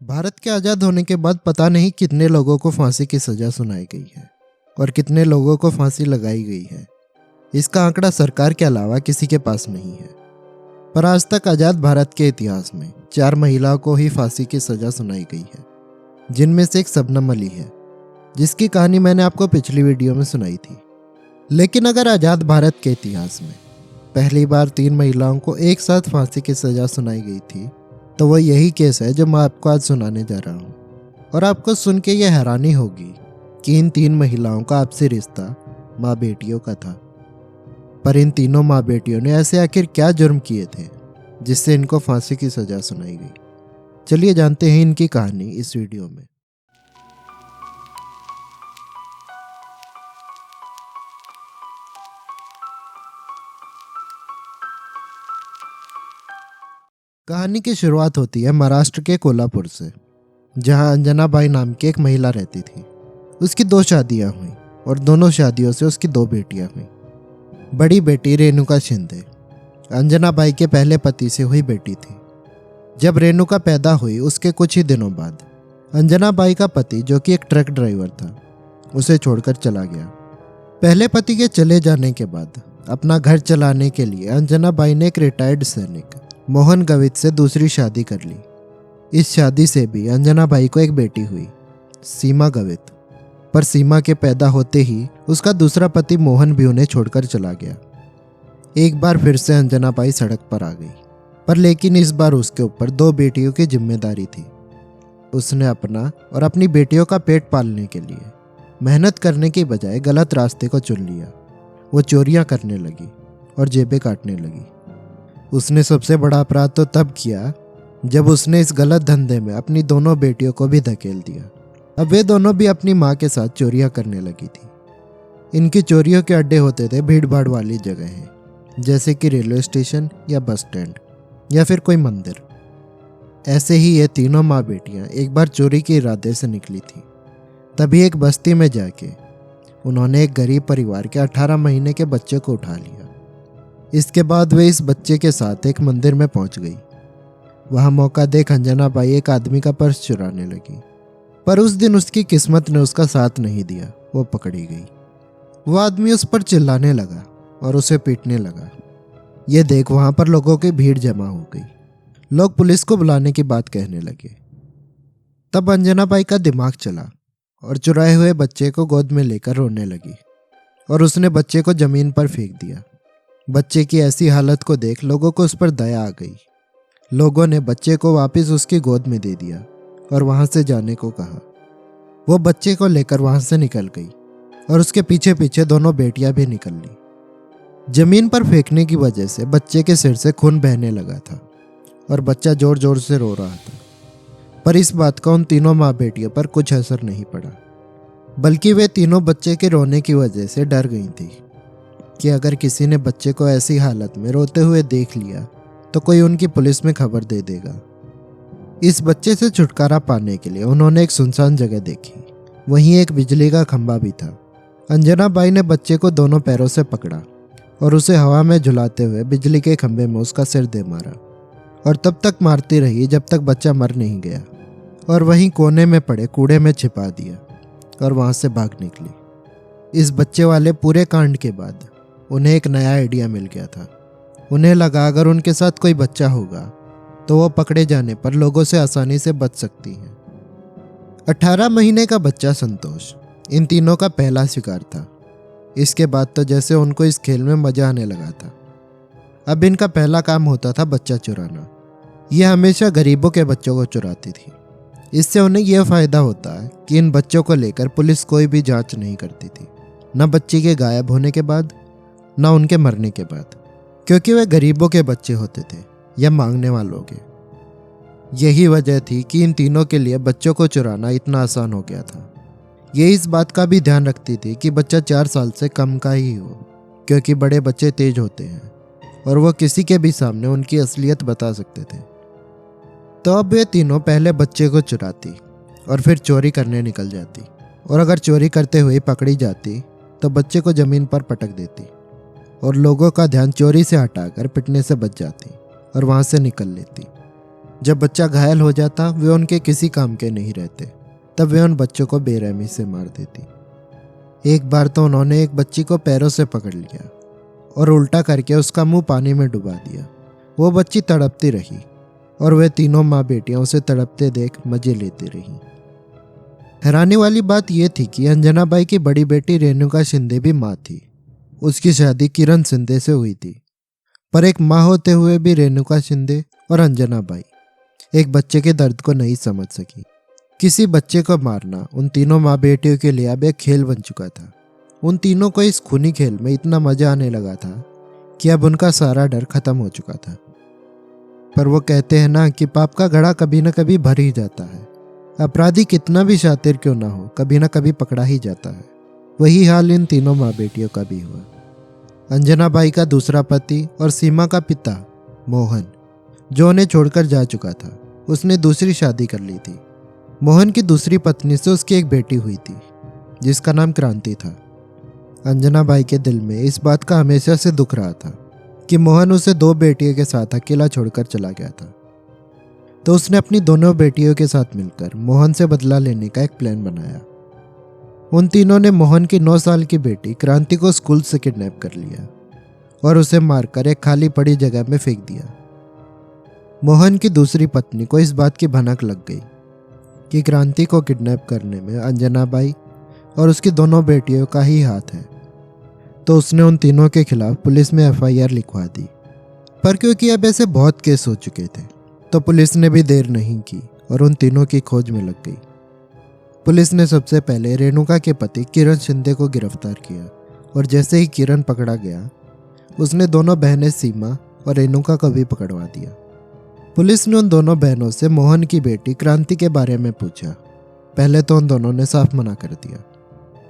भारत के आज़ाद होने के बाद पता नहीं कितने लोगों को फांसी की सज़ा सुनाई गई है और कितने लोगों को फांसी लगाई गई है। इसका आंकड़ा सरकार के अलावा किसी के पास नहीं है। पर आज तक आज़ाद भारत के इतिहास में 4 महिलाओं को ही फांसी की सज़ा सुनाई गई है, जिनमें से एक शबनम अली है, जिसकी कहानी मैंने आपको पिछली वीडियो में सुनाई थी। लेकिन अगर आज़ाद भारत के इतिहास में पहली बार 3 महिलाओं को एक साथ फांसी की सज़ा सुनाई गई थी, तो वो यही केस है जो मैं आपको आज सुनाने जा रहा हूँ। और आपको सुन के ये हैरानी होगी कि इन 3 महिलाओं का आपसी रिश्ता माँ बेटियों का था। पर इन तीनों माँ बेटियों ने ऐसे आखिर क्या जुर्म किए थे जिससे इनको फांसी की सज़ा सुनाई गई। चलिए जानते हैं इनकी कहानी इस वीडियो में। कहानी की शुरुआत होती है महाराष्ट्र के कोल्हापुर से, जहां अंजना बाई नाम की एक महिला रहती थी। उसकी 2 शादियां हुई और दोनों शादियों से उसकी 2 बेटियां हुई। बड़ी बेटी रेणुका शिंदे अंजना बाई के पहले पति से हुई बेटी थी। जब रेणुका पैदा हुई उसके कुछ ही दिनों बाद अंजना बाई का पति, जो कि एक ट्रक ड्राइवर था, उसे छोड़कर चला गया। पहले पति के चले जाने के बाद अपना घर चलाने के लिए अंजना बाई ने एक रिटायर्ड सैनिक मोहन गवित से दूसरी शादी कर ली। इस शादी से भी अंजना बाई को एक बेटी हुई, सीमा गवित। पर सीमा के पैदा होते ही उसका दूसरा पति मोहन भी उन्हें छोड़कर चला गया। एक बार फिर से अंजना बाई सड़क पर आ गई, पर लेकिन इस बार उसके ऊपर 2 बेटियों की जिम्मेदारी थी। उसने अपना और अपनी बेटियों का पेट पालने के लिए मेहनत करने की बजाय गलत रास्ते को चुन लिया। वो चोरियां करने लगी और जेबें काटने लगी। उसने सबसे बड़ा अपराध तो तब किया जब उसने इस गलत धंधे में अपनी दोनों बेटियों को भी धकेल दिया। अब वे दोनों भी अपनी माँ के साथ चोरियां करने लगी थी। इनकी चोरियों के अड्डे होते थे भीड़ भाड़ वाली जगहें, जैसे कि रेलवे स्टेशन या बस स्टैंड या फिर कोई मंदिर। ऐसे ही ये तीनों माँ बेटियां एक बार चोरी के इरादे से निकली थी। तभी एक बस्ती में जाके उन्होंने एक गरीब परिवार के 18 महीने के बच्चे को उठा लिया। इसके बाद वे इस बच्चे के साथ एक मंदिर में पहुंच गई। वहां मौका देख अंजना बाई एक आदमी का पर्स चुराने लगी, पर उस दिन उसकी किस्मत ने उसका साथ नहीं दिया। वो पकड़ी गई। वो आदमी उस पर चिल्लाने लगा और उसे पीटने लगा। ये देख वहां पर लोगों की भीड़ जमा हो गई। लोग पुलिस को बुलाने की बात कहने लगे। तब अंजना बाई का दिमाग चला और चुराए हुए बच्चे को गोद में लेकर रोने लगी और उसने बच्चे को जमीन पर फेंक दिया। बच्चे की ऐसी हालत को देख लोगों को उस पर दया आ गई। लोगों ने बच्चे को वापस उसकी गोद में दे दिया और वहां से जाने को कहा। वो बच्चे को लेकर वहां से निकल गई और उसके पीछे पीछे दोनों बेटियां भी निकल ली। जमीन पर फेंकने की वजह से बच्चे के सिर से खून बहने लगा था और बच्चा जोर जोर से रो रहा था। पर इस बात का उन तीनों माँ बेटियों पर कुछ असर नहीं पड़ा, बल्कि वे तीनों बच्चे के रोने की वजह से डर गई थी कि अगर किसी ने बच्चे को ऐसी हालत में रोते हुए देख लिया तो कोई उनकी पुलिस में खबर दे देगा। इस बच्चे से छुटकारा पाने के लिए उन्होंने एक सुनसान जगह देखी। वहीं एक बिजली का खंभा भी था। अंजना बाई ने बच्चे को दोनों पैरों से पकड़ा और उसे हवा में झुलाते हुए बिजली के खंभे में उसका सिर दे मारा और तब तक मारती रही जब तक बच्चा मर नहीं गया। और वहीं कोने में पड़े कूड़े में छिपा दिया और वहां से भाग निकली। इस बच्चे वाले पूरे कांड के बाद उन्हें एक नया आइडिया मिल गया था। उन्हें लगा अगर उनके साथ कोई बच्चा होगा तो वो पकड़े जाने पर लोगों से आसानी से बच सकती हैं। 18 महीने का बच्चा संतोष इन तीनों का पहला शिकार था। इसके बाद तो जैसे उनको इस खेल में मजा आने लगा था। अब इनका पहला काम होता था बच्चा चुराना। यह हमेशा गरीबों के बच्चों को चुराती थी। इससे उन्हें यह फायदा होता है कि इन बच्चों को लेकर पुलिस कोई भी जांच नहीं करती थी, न बच्चे के गायब होने के बाद न उनके मरने के बाद, क्योंकि वे गरीबों के बच्चे होते थे या मांगने वालों के। यही वजह थी कि इन तीनों के लिए बच्चों को चुराना इतना आसान हो गया था। ये इस बात का भी ध्यान रखती थी कि बच्चा 4 साल से कम का ही हो, क्योंकि बड़े बच्चे तेज होते हैं और वो किसी के भी सामने उनकी असलियत बता सकते थे। तो अब वे तीनों पहले बच्चे को चुराती और फिर चोरी करने निकल जाती, और अगर चोरी करते हुए पकड़ी जाती तो बच्चे को जमीन पर पटक देती और लोगों का ध्यान चोरी से हटाकर पिटने से बच जाती और वहां से निकल लेती। जब बच्चा घायल हो जाता वे उनके किसी काम के नहीं रहते, तब वे उन बच्चों को बेरहमी से मार देती। एक बार तो उन्होंने एक बच्ची को पैरों से पकड़ लिया और उल्टा करके उसका मुंह पानी में डुबा दिया। वो बच्ची तड़पती रही और वे तीनों माँ बेटियां उसे तड़पते देख मजे लेती रहीं। हैरानी वाली बात यह थी कि अंजना बाई की बड़ी बेटी रेणुका शिंदे भी माँ थी। उसकी शादी किरण शिंदे से हुई थी, पर एक माँ होते हुए भी रेणुका शिंदे और अंजना बाई एक बच्चे के दर्द को नहीं समझ सकी। किसी बच्चे को मारना उन तीनों माँ बेटियों के लिए अब एक खेल बन चुका था। उन तीनों को इस खूनी खेल में इतना मजा आने लगा था कि अब उनका सारा डर खत्म हो चुका था। पर वो कहते हैं ना कि पाप का घड़ा कभी न कभी भर ही जाता है। अपराधी कितना भी शातिर क्यों ना हो, कभी न कभी पकड़ा ही जाता है। वही हाल इन तीनों माँ बेटियों का भी हुआ। अंजना बाई का दूसरा पति और सीमा का पिता मोहन, जो उन्हें छोड़कर जा चुका था, उसने दूसरी शादी कर ली थी। मोहन की दूसरी पत्नी से उसकी एक बेटी हुई थी जिसका नाम क्रांति था। अंजना बाई के दिल में इस बात का हमेशा से दुख रहा था कि मोहन उसे 2 बेटियों के साथ अकेला छोड़कर चला गया था। तो उसने अपनी दोनों बेटियों के साथ मिलकर मोहन से बदला लेने का एक प्लान बनाया। उन तीनों ने मोहन की 9 साल की बेटी क्रांति को स्कूल से किडनैप कर लिया और उसे मारकर एक खाली पड़ी जगह में फेंक दिया। मोहन की दूसरी पत्नी को इस बात की भनक लग गई कि क्रांति को किडनैप करने में अंजना बाई और उसकी दोनों बेटियों का ही हाथ है, तो उसने उन तीनों के खिलाफ पुलिस में FIR लिखवा दी। पर क्योंकि अब ऐसे बहुत केस हो चुके थे, तो पुलिस ने भी देर नहीं की और उन तीनों की खोज में लग गई। पुलिस ने सबसे पहले रेणुका के पति किरण शिंदे को गिरफ्तार किया और जैसे ही किरण पकड़ा गया, उसने दोनों बहनें सीमा और रेणुका को भी पकड़वा दिया। पुलिस ने उन दोनों बहनों से मोहन की बेटी क्रांति के बारे में पूछा। पहले तो उन दोनों ने साफ मना कर दिया,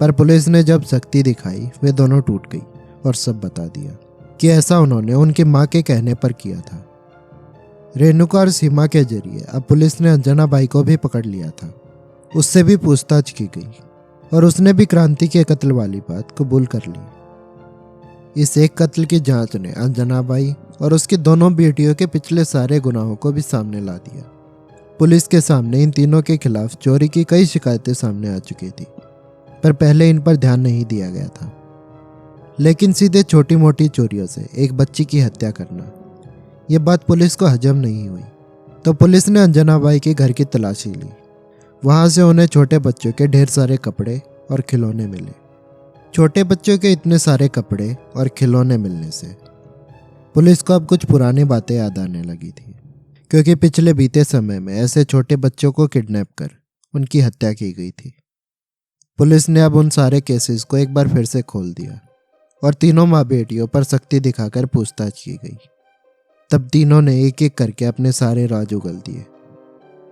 पर पुलिस ने जब सख्ती दिखाई वे दोनों टूट गई और सब बता दिया कि ऐसा उन्होंने उनकी माँ के कहने पर किया था। रेणुका और सीमा के जरिए अब पुलिस ने अंजना बाई को भी पकड़ लिया था। उससे भी पूछताछ की गई और उसने भी क्रांति के कत्ल वाली बात कबूल कर ली। इस एक कत्ल की जांच ने अंजना बाई और उसकी दोनों बेटियों के पिछले सारे गुनाहों को भी सामने ला दिया। पुलिस के सामने इन तीनों के खिलाफ चोरी की कई शिकायतें सामने आ चुकी थी, पर पहले इन पर ध्यान नहीं दिया गया था। लेकिन सीधे छोटी मोटी चोरियों से एक बच्ची की हत्या करना, ये बात पुलिस को हजम नहीं हुई। तो पुलिस ने अंजना बाई के घर की तलाशी ली। वहां से उन्हें छोटे बच्चों के ढेर सारे कपड़े और खिलौने मिले। छोटे बच्चों के इतने सारे कपड़े और खिलौने मिलने से पुलिस को अब कुछ पुरानी बातें याद आने लगी थी, क्योंकि पिछले बीते समय में ऐसे छोटे बच्चों को किडनैप कर उनकी हत्या की गई थी। पुलिस ने अब उन सारे केसेस को एक बार फिर से खोल दिया और तीनों माँ बेटियों पर सख्ती दिखाकर पूछताछ की गई। तब तीनों ने एक एक करके अपने सारे राज उगल दिए।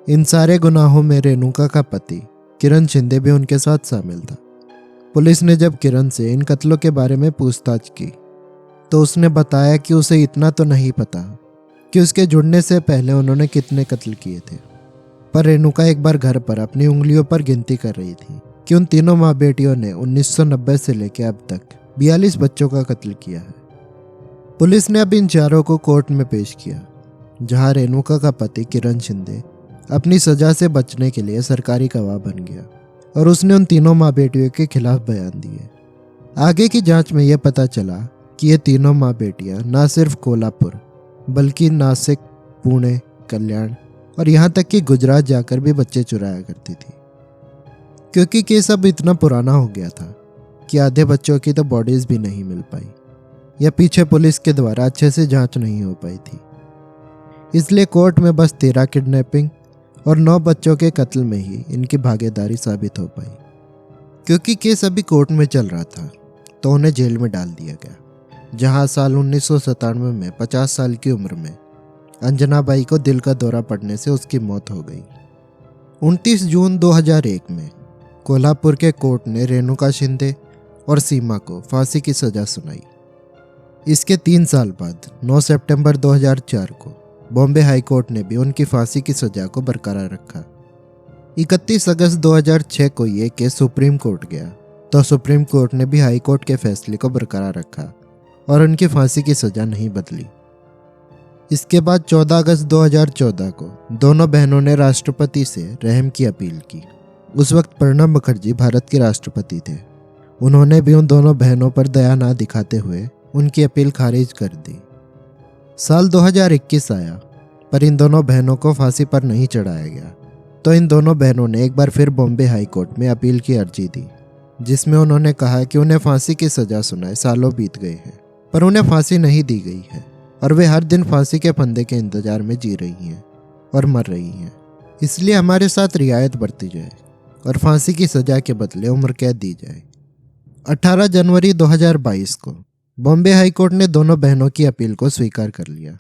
इन सारे गुनाहों में रेणुका का पति किरण शिंदे भी उनके साथ शामिल था। पुलिस ने जब किरण से इन कत्लों के बारे में पूछताछ की तो उसने बताया कि उसे इतना तो नहीं पता कि उसके जुड़ने से पहले उन्होंने कितने कत्ल किए थे, पर रेणुका एक बार घर पर अपनी उंगलियों पर गिनती कर रही थी कि उन तीनों माँ बेटियों ने 1990 से लेकर अब तक 42 बच्चों का कत्ल किया है। पुलिस ने अब इन चारों को कोर्ट में पेश किया, जहां रेणुका का पति किरण शिंदे अपनी सजा से बचने के लिए सरकारी गवाह बन गया और उसने उन तीनों माँ बेटियों के खिलाफ बयान दिए। आगे की जांच में यह पता चला कि ये तीनों माँ बेटियां ना सिर्फ कोल्हापुर बल्कि नासिक, पुणे, कल्याण और यहाँ तक कि गुजरात जाकर भी बच्चे चुराया करती थी। क्योंकि केस अब इतना पुराना हो गया था कि आधे बच्चों की तो बॉडीज भी नहीं मिल पाई या पीछे पुलिस के द्वारा अच्छे से जांच नहीं हो पाई थी। इसलिए कोर्ट में बस 13 किडनैपिंग और 9 बच्चों के कत्ल में ही इनकी भागीदारी साबित हो पाई। क्योंकि केस अभी कोर्ट में चल रहा था तो उन्हें जेल में डाल दिया गया, जहां साल 1997 में 50 साल की उम्र में अंजना बाई को दिल का दौरा पड़ने से उसकी मौत हो गई। 29 जून 2001 में कोल्हापुर के कोर्ट ने रेणुका शिंदे और सीमा को फांसी की सजा सुनाई। इसके 3 साल बाद 9 सितंबर 2004 को बॉम्बे हाई कोर्ट ने भी उनकी फांसी की सजा को बरकरार रखा। 31 अगस्त 2006 को ये केस सुप्रीम कोर्ट गया तो सुप्रीम कोर्ट ने भी हाई कोर्ट के फैसले को बरकरार रखा और उनकी फांसी की सजा नहीं बदली। इसके बाद 14 अगस्त 2014 को दोनों बहनों ने राष्ट्रपति से रहम की अपील की। उस वक्त प्रणब मुखर्जी भारत के राष्ट्रपति थे। उन्होंने भी उन दोनों बहनों पर दया ना दिखाते हुए उनकी अपील खारिज कर दी। साल 2021 आया, पर इन दोनों बहनों को फांसी पर नहीं चढ़ाया गया। तो इन दोनों बहनों ने एक बार फिर बॉम्बे हाई कोर्ट में अपील की अर्जी दी, जिसमें उन्होंने कहा कि उन्हें फांसी की सजा सुनाए सालों बीत गए हैं, पर उन्हें फांसी नहीं दी गई है और वे हर दिन फांसी के फंदे के इंतजार में जी रही हैं और मर रही हैं। इसलिए हमारे साथ रियायत बरती जाए और फांसी की सजा के बदले उम्र कैद दी जाए। 18 जनवरी 2022 को बॉम्बे हाई कोर्ट ने दोनों बहनों की अपील को स्वीकार कर लिया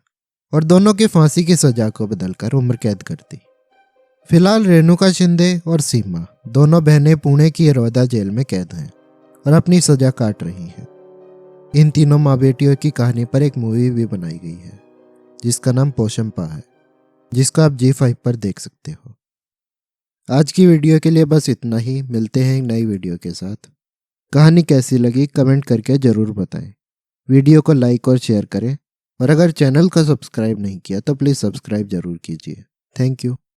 और दोनों की फांसी की सजा को बदलकर उम्र कैद कर दी। फिलहाल रेणुका शिंदे और सीमा दोनों बहनें पुणे की यरवदा जेल में कैद हैं और अपनी सजा काट रही हैं। इन तीनों माँ बेटियों की कहानी पर एक मूवी भी बनाई गई है जिसका नाम पोशंपा है, जिसको आप G5 पर देख सकते हो। आज की वीडियो के लिए बस इतना ही। मिलते हैं एक नई वीडियो के साथ। कहानी कैसी लगी कमेंट करके ज़रूर बताएं। वीडियो को लाइक और शेयर करें और अगर चैनल को सब्सक्राइब नहीं किया तो प्लीज़ सब्सक्राइब ज़रूर कीजिए। Thank you.